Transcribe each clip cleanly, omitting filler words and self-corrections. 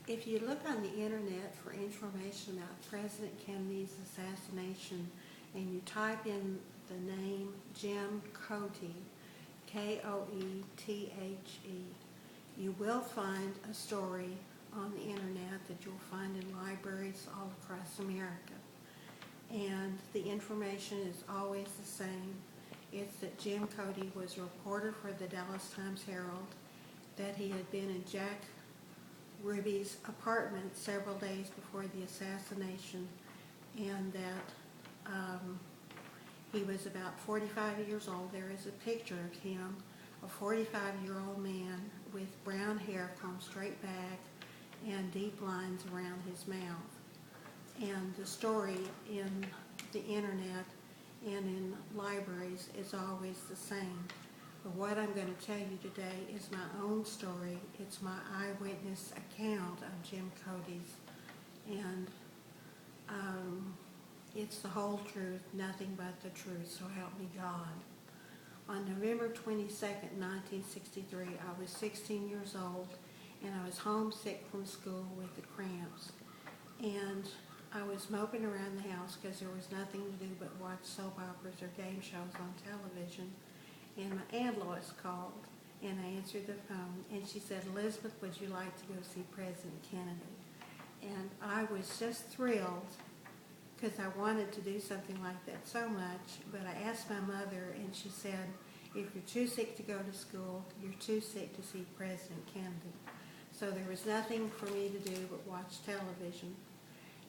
If you look on the internet for information about President Kennedy's assassination and you type in the name Jim Koethe, K-O-E-T-H-E, you will find a story on the internet that you'll find in libraries all across America. And the information is always the same. It's that Jim Koethe was a reporter for the Dallas Times-Herald, that he had been in Jack Ruby's apartment several days before the assassination, and that he was about 45 years old. There is a picture of him, a 45-year-old man with brown hair combed straight back and deep lines around his mouth. And the story in the internet and in libraries is always the same. But what I'm going to tell you today is my own story. It's my eyewitness account of Jim Koethe's. And it's the whole truth, nothing but the truth, so help me God. On November 22nd, 1963, I was 16 years old, and I was homesick from school with the cramps. And I was moping around the house because there was nothing to do but watch soap operas or game shows on television. And my Aunt Lois called, and I answered the phone, and she said, "Elizabeth, would you like to go see President Kennedy?" And I was just thrilled because I wanted to do something like that so much, but I asked my mother, and she said, "If you're too sick to go to school, you're too sick to see President Kennedy." So there was nothing for me to do but watch television.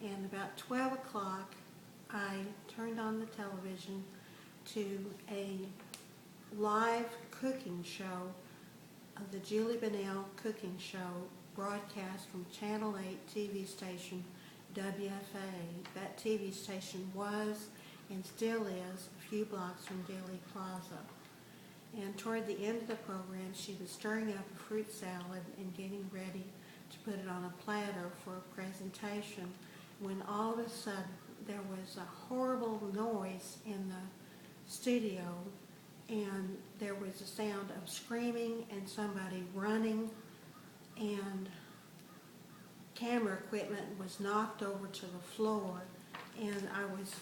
And about 12 o'clock, I turned on the television to a live cooking show of the Julie Bennell cooking show broadcast from Channel 8 TV station WFA. That TV station was and still is a few blocks from Dealey Plaza. And toward the end of the program, she was stirring up a fruit salad and getting ready to put it on a platter for a presentation, when all of a sudden there was a horrible noise in the studio, and there was a sound of screaming and somebody running, and camera equipment was knocked over to the floor, and I was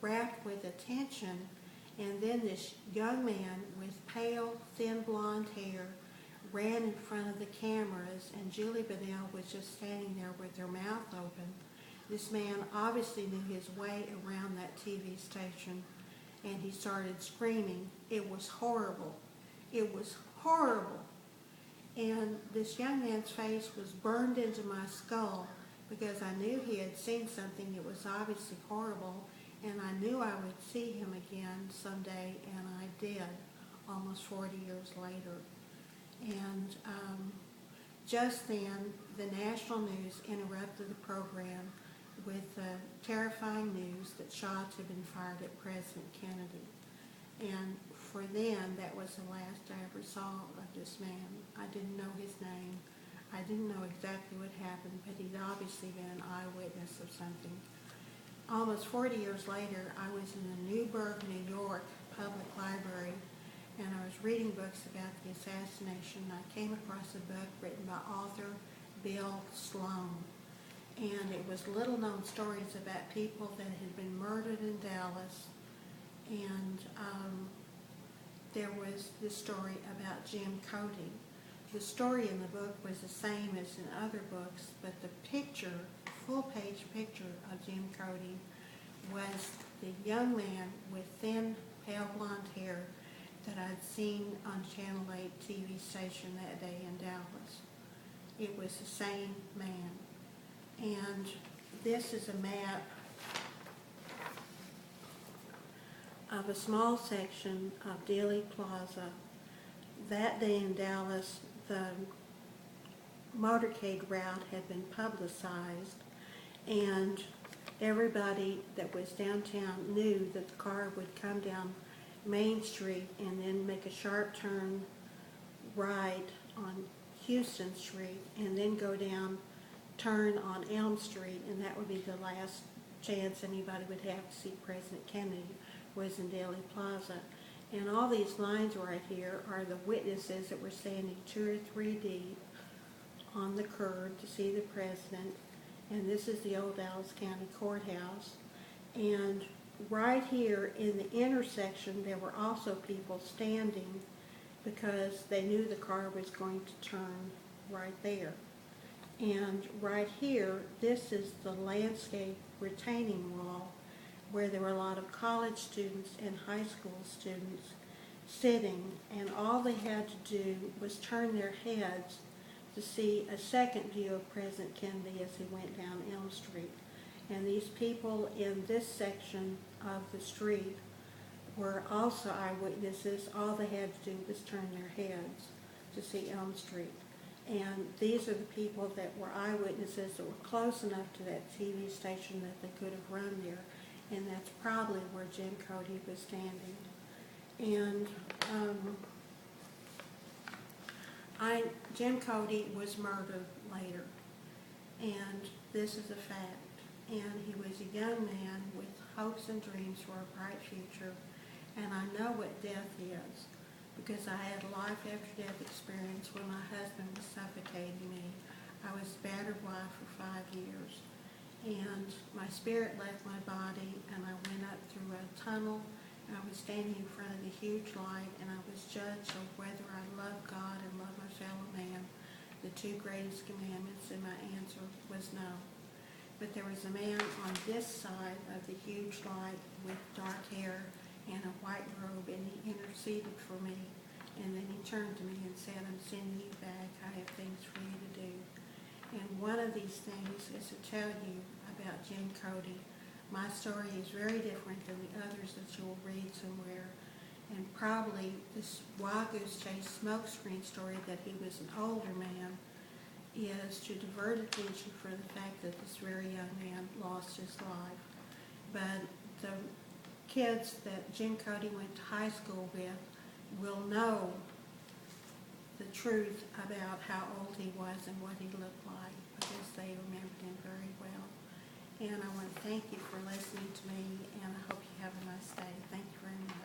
wrapped with attention. And then this young man with pale, thin blonde hair ran in front of the cameras, and Julie Bennell was just standing there with her mouth open. This man obviously knew his way around that TV station, and he started screaming. It was horrible. It was horrible. And this young man's face was burned into my skull because I knew he had seen something that was obviously horrible, and I knew I would see him again someday, and I did, almost 40 years later. And just then, the national news interrupted the program with the terrifying news that shots had been fired at President Kennedy. And for them, that was the last I ever saw of this man. I didn't know his name. I didn't know exactly what happened, but he'd obviously been an eyewitness of something. Almost 40 years later, I was in the Newburgh, New York Public Library, and I was reading books about the assassination. I came across a book written by author Bill Sloan, and it was little-known stories about people that had been murdered in Dallas, and there was this story about Jim Koethe. The story in the book was the same as in other books, but the picture, full-page picture of Jim Koethe, was the young man with thin, pale blonde hair that I'd seen on Channel 8 TV station that day in Dallas. It was the same man. And this is a map of a small section of Dealey Plaza. That day in Dallas, the motorcade route had been publicized, and everybody that was downtown knew that the car would come down Main Street and then make a sharp turn right on Houston Street and then go down, turn on Elm Street, and that would be the last chance anybody would have to see President Kennedy, was in Dealey Plaza. And all these lines right here are the witnesses that were standing 2 or 3 deep on the curb to see the president. And this is the old Dallas County Courthouse. And right here in the intersection, there were also people standing because they knew the car was going to turn right there. And right here, this is the landscape retaining wall where there were a lot of college students and high school students sitting, and all they had to do was turn their heads to see a second view of President Kennedy as he went down Elm Street. And these people in this section of the street were also eyewitnesses. All they had to do was turn their heads to see Elm Street. And these are the people that were eyewitnesses that were close enough to that TV station that they could have run there. And that's probably where Jim Koethe was standing. And Jim Koethe was murdered later. And this is a fact. And he was a young man with hopes and dreams for a bright future. And I know what death is, because I had a life after death experience when my husband was suffocating me. I was a battered wife for 5 years. And my spirit left my body, and I went up through a tunnel, and I was standing in front of the huge light, and I was judged of whether I loved God and loved my fellow man, the two greatest commandments, and my answer was no. But there was a man on this side of the huge light with dark hair and a white robe, and he interceded for me. And then he turned to me and said, "I'm sending you back. I have things for you to do." And one of these things is to tell you about Jim Koethe. My story is very different than the others that you'll read somewhere. And probably this Wild Goose Chase smokescreen story that he was an older man is to divert attention for the fact that this very young man lost his life. But the kids that Jim Koethe went to high school with will know the truth about how old he was and what he looked like, because they remembered him very well. And I want to thank you for listening to me, and I hope you have a nice day. Thank you very much.